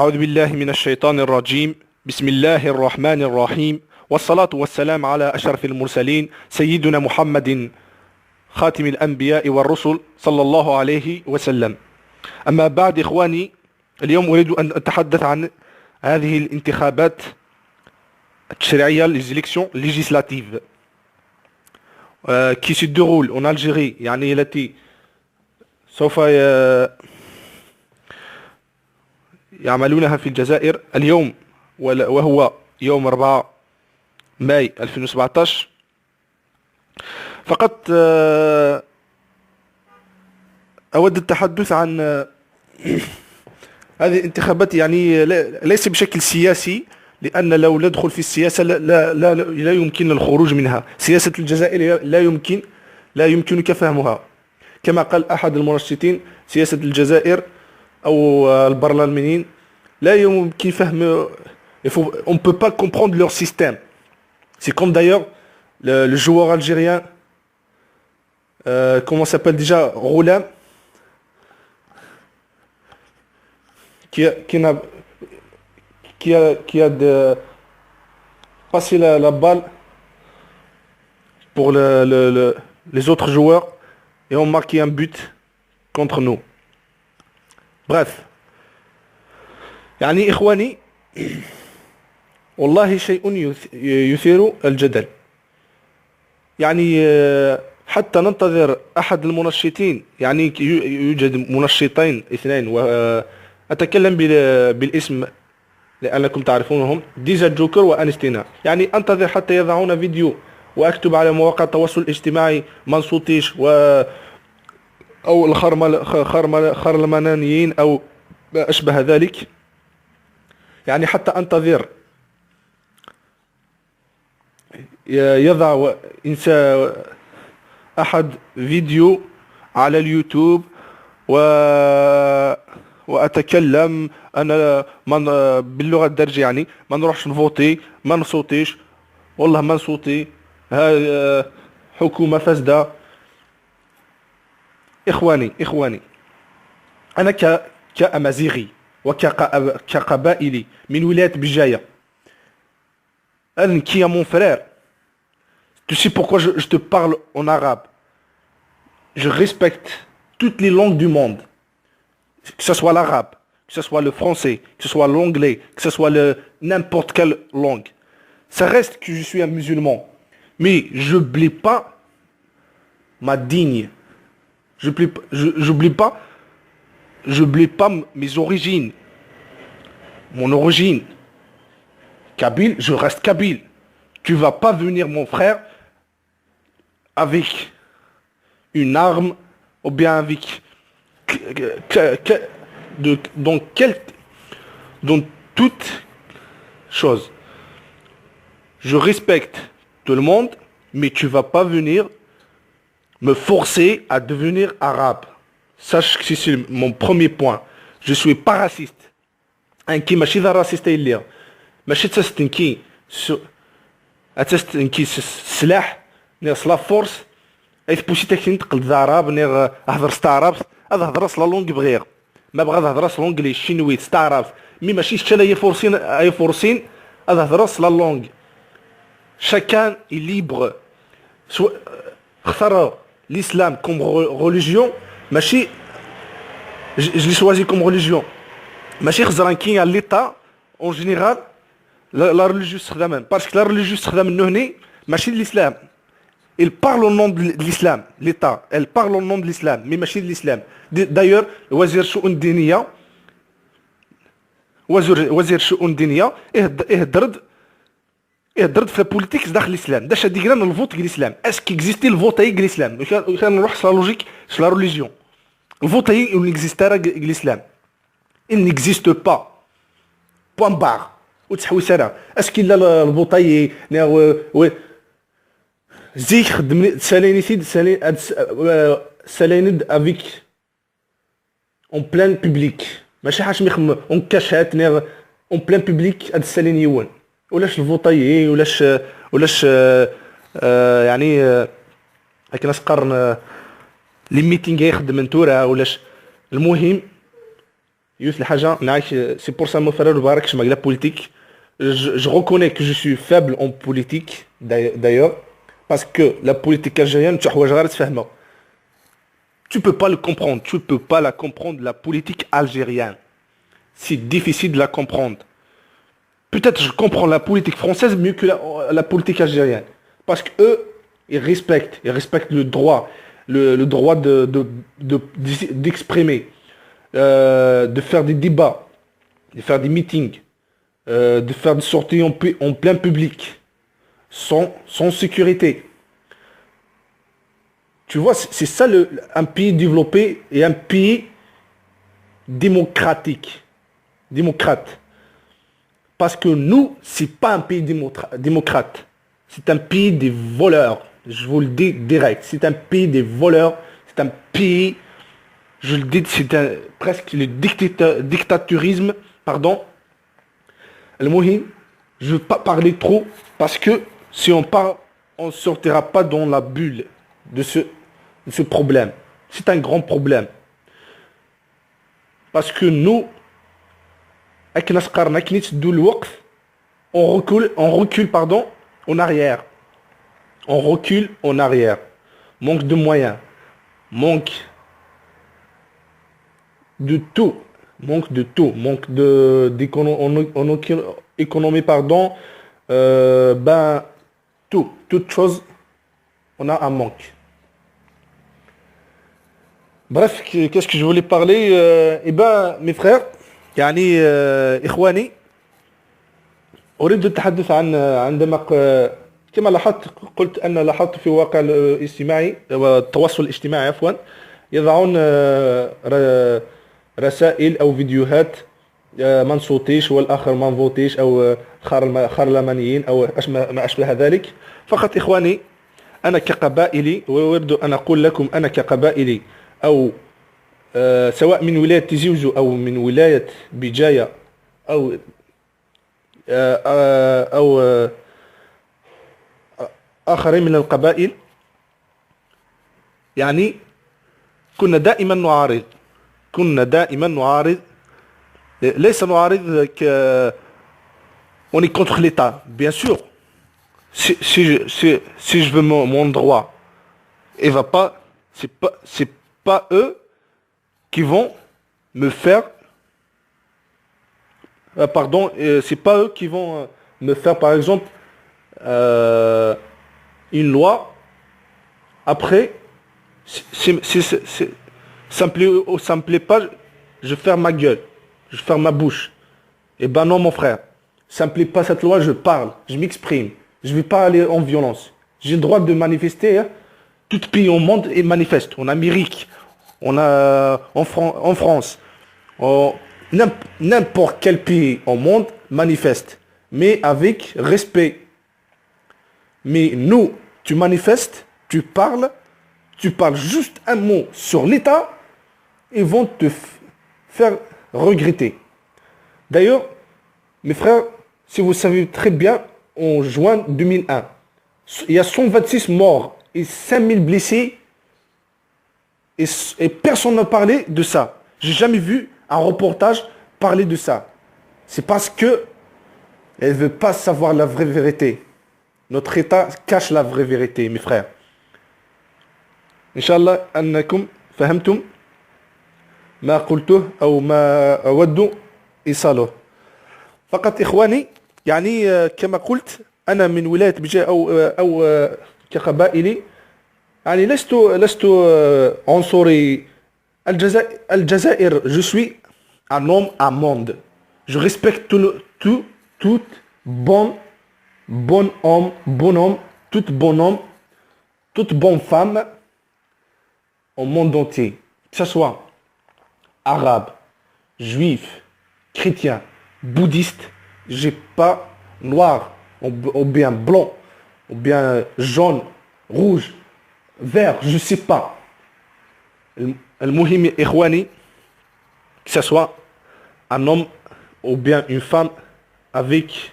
أعوذ بالله من الشيطان الرجيم. بسم الله الرحمن الرحيم، والصلاة والسلام على أشرف المرسلين سيدنا محمد خاتم الأنبياء والرسل صلى الله عليه وسلم. أما بعد إخواني، اليوم أريد أن أتحدث عن هذه الانتخابات التشريعية les élections législatives qui se déroulent en Algérie، يعني التي سوف يعملونها في الجزائر اليوم، وهو يوم 4 ماي 2017. فقط أود التحدث عن هذه الانتخابات، يعني ليس بشكل سياسي، لأن لو ندخل في السياسة لا يمكن الخروج منها. سياسة الجزائر لا يمكنك فهمها. كما قال أحد المنشطين، سياسة الجزائر أو البرلمانيين لا يمكن فهم. On ne peut pas comprendre leur système. C'est comme d'ailleurs le joueur algérien, comment s'appelle déjà, Roulam, qui a passé la balle pour les autres joueurs et ont marqué un but contre nous. Bref، يعني إخواني، والله شيء يثير الجدل. يعني حتى ننتظر أحد المنشطين، يعني يوجد منشطين اثنين، وأتكلم بالاسم لأنكم تعرفونهم، ديجا جوكر وأنستينا. يعني أنتظر حتى يضعون فيديو وأكتب على مواقع التواصل الاجتماعي منصوتيش أو الخرلمانيين أو ما أشبه ذلك. يعني حتى أنتظر يضع أحد فيديو على اليوتيوب وأتكلم أنا باللغة الدارجة، يعني ما نروحش نفوتي، ما نصوتيش، والله ما نصوتي، ها حكومة فاسدة. إخواني، أنا كأمازيغي وكقبائلي من ولاية بجاية، qui est mon frère. Tu sais pourquoi je te parle en arabe? Je respecte toutes les langues du monde, que ce soit l'arabe, que ce soit le français, que ce soit l'anglais, que ce soit n'importe quelle langue. Ça reste que je suis un musulman, mais je n'oublie pas ma digne. J'oublie pas mes origines, mon origine. Kabyle, je reste kabyle. Tu vas pas venir, mon frère, avec une arme ou bien avec dans toute chose. Je respecte tout le monde, mais tu vas pas venir me forcer à devenir arabe. Sache que c'est mon premier point. Je suis pas raciste. Un qui m'a raciste il ماشي تستنكي اتستنكي السلاح ناس لا فورس ايث بوشي تاكسي نتقل ذاراب نير هضر ستاراب هذا هضر لا لونغ بغير ما بغا هضر لونغلي شينوي ستاراب مي ماشي شتا هي فورسين اي فورسين هذا هضر لا لونغ. شاكان اي ليبر اختار l'islam comme religion. ماشي je l'ai choisi comme religion. ماشي خزران كاين ليطا en général la religieuse parce que la religieuse machine l'islam. Il parle au nom de l'islam, l'État. Elle parle au nom de l'islam, mais machine l'islam. D'ailleurs, wazir shu'un diniya يهدرد في البوليتيك داخل الاسلام. داش هادي كرا الفوت ديال الاسلام. اسكي اكزيستي الفوت ديال الاسلام؟ كان نروح لا لوجيك لا ريليجيون. الفوت هي اون اكزيست راه الاسلام. il n'existe pas. Point barre. وتحوي سنة اسكي لا البوطاي وي زيك خدمني سالينيتي ساليند افيك اون بلان بوبليك، ماشي حاش ميخم اون كاشات نير اون بلان بوبليك هاد السالينيون ولاش الفوطاي ولاش يعني هاك ناس قرن لي ميتينغ يخدم نتورا ولاش. المهم Yous الحاجة نعيش c'est pour ça mon frère مبارك avec la politique. Je reconnais que je suis faible en politique d'ailleurs parce que la politique algérienne tu حوايج غير تفهمها. Tu peux pas le comprendre, tu peux pas la comprendre la politique algérienne. C'est difficile de la comprendre. Peut-être je comprends la politique française mieux que la politique algérienne parce que eux ils respectent le droit le droit d'exprimer de faire des débats, de faire des meetings, de faire des sorties en plein public, sans sécurité. Tu vois, c'est ça un pays développé et un pays démocratique. Démocrate. Parce que nous, c'est pas un pays démocrate. C'est un pays des voleurs. Je vous le dis direct. C'est un pays des voleurs. C'est un pays... Je le dis, c'est presque le dictaturisme, pardon. Al-Mohim, je ne veux pas parler trop, parce que si on parle, on ne sortira pas dans la bulle de ce problème. C'est un grand problème. Parce que nous, on recule, pardon, en arrière. On recule en arrière. Manque de moyens. Manque de tout, manque d'économie, pardon, toute chose, on a un manque. Bref, qu'est-ce que je voulais parler mes frères, يعني إخواني أريد التحدث عن عندما كما قلت أن لاحظت في الواقع الاجتماعي والتواصل الاجتماعي عفوا يضعون رسائل او فيديوهات ما نصوتيش والاخر ما نفوتيش او خارلمانيين او ما اشبه ذلك. فقط اخواني انا كقبائلي واريد ان اقول لكم انا كقبائلي او سواء من ولايه تيزيوزو او من ولايه بجايه او اخرين من القبائل يعني كنا دائما نعارض ليس نعارض on est contre l'État bien sûr si je veux mon droit et va pas c'est pas eux qui vont me faire c'est pas eux qui vont me faire par exemple une loi après ça me plaît pas, je ferme ma gueule, je ferme ma bouche. Eh ben non mon frère, ça me plaît pas cette loi, je parle, je m'exprime, je vais pas aller en violence. J'ai le droit de manifester, hein. Tout pays au monde est manifeste. En Amérique, on a en France, n'importe quel pays au monde manifeste, mais avec respect. Mais nous, tu manifestes, tu parles juste un mot sur l'État, ils vont te faire regretter. D'ailleurs, mes frères, si vous savez très bien, en juin 2001, il y a 126 morts et 5000 blessés et personne n'a parlé de ça. J'ai jamais vu un reportage parler de ça. C'est parce que elle veut pas savoir la vraie vérité. Notre État cache la vraie vérité, mes frères. Inch'Allah, أنكم فهمتم ما قلته أو ما أود إيصاله. فقط إخواني يعني كما قلت أنا من ولاية بجاء أو كقبائلي يعني لست عنصري. الجزائر je suis un homme à monde. Je respecte tout bon homme, toute bonne femme au monde entier, que ce soit arabe, juif, chrétien, bouddhiste, j'ai pas noir ou bien blanc ou bien jaune, rouge, vert, je sais pas. المهم إخواني, que ce soit un homme ou bien une femme avec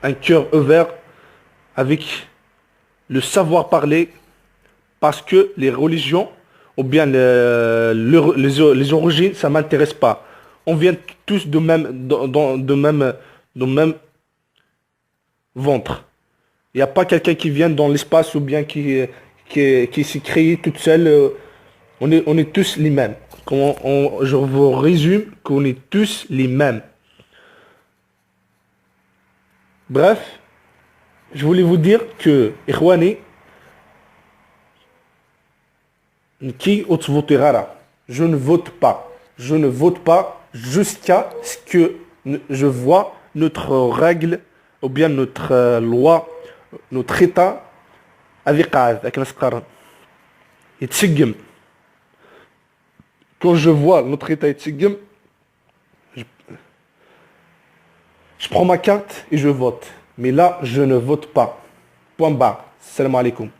un cœur ouvert, avec le savoir parler, parce que les religions ou bien les origines, ça m'intéresse pas. On vient tous de même ventre. Il n'y a pas quelqu'un qui vient dans l'espace ou bien qui s'est créé toute seule. On est tous les mêmes. Je vous résume qu'on est tous les mêmes. Bref, je voulais vous dire que, Ikhwani, qui vote rara. Je ne vote pas. Je ne vote pas jusqu'à ce que je vois notre règle ou bien notre loi, notre état avec يتسجم. Quand je vois notre état يتسجم, je prends ma carte et je vote. Mais là, je ne vote pas. Point barre. Salam alaikum.